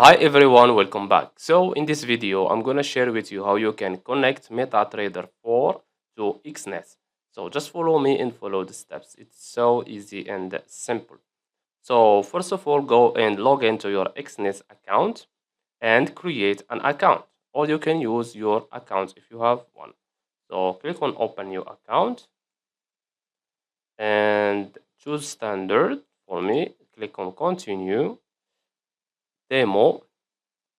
Hi everyone, welcome back. So in this video, I'm gonna share with you how you can connect MetaTrader 4 to Exness. So just follow me and follow the steps. It's so easy and simple. So first of all, go and log into your Exness account and create an account. Or you can use your account if you have one. So click on open new account and choose standard for me. Click on continue, demo.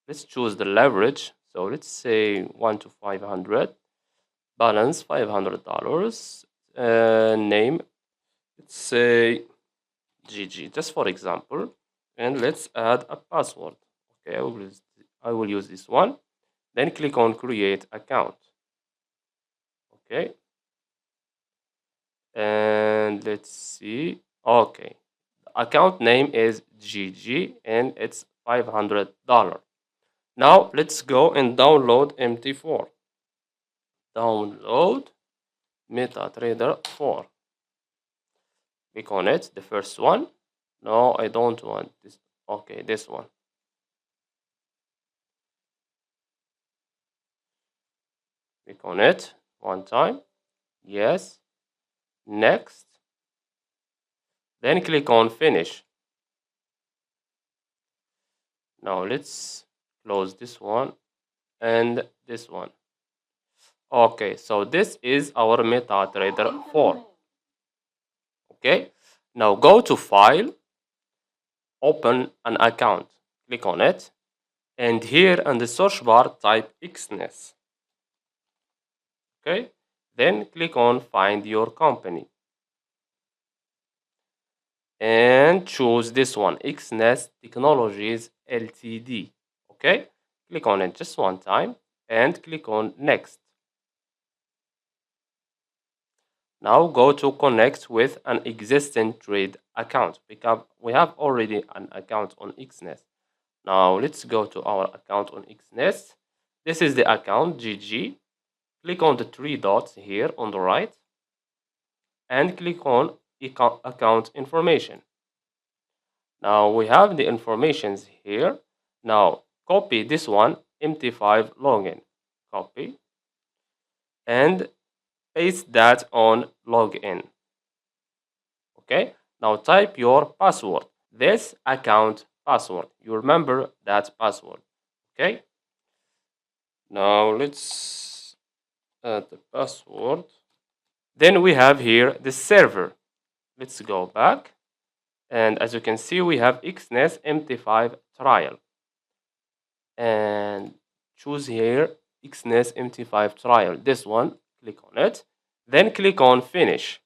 Let's choose the leverage. So let's say 1 to 500. Balance $500. Name. Let's say GG, just for example. And let's add a password. Okay, I will use this one. Then click on create account. Okay. And let's see. Okay. The account name is GG and it's $500. Now let's go and download MT4. Download MetaTrader 4. Click on it, the first one. No, I don't want this. Okay, this one. Click on it one time. Yes. Next. Then click on finish. Now let's close this one and this one. Okay, so this is our MetaTrader 4. Okay, now go to file, open an account. Click on it. And here in the search bar, type Exness. Okay, then click on find your company. And choose this one, Exness Technologies Ltd. Okay, click on it just one time and click on next. Now go to connect with an existing trade account because we have already an account on Exness. Now let's go to our account on Exness. This is the account GG. Click on the three dots here on the right and click on account information. Now we have the informations here. Now copy this one, MT5 login. Copy and paste that on login. Okay, now type your password, this account password. You remember that password. Okay, now let's add the password. Then we have here the server. Let's go back. And as you can see, we have Exness MT5 trial. And choose here Exness MT5 trial. This one, click on it. Then click on finish.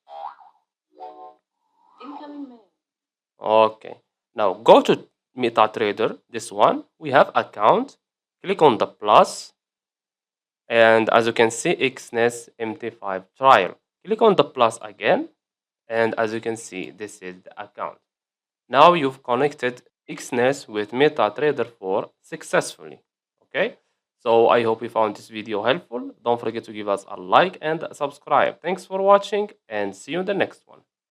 Incoming mail. Okay. Now go to MetaTrader. This one, we have account. Click on the plus. And as you can see, Exness MT5 trial. Click on the plus again. And as you can see, this is the account. Now you've connected Exness with MetaTrader 4 successfully. Okay, so I hope you found this video helpful. Don't forget to give us a like and subscribe. Thanks for watching and see you in the next one.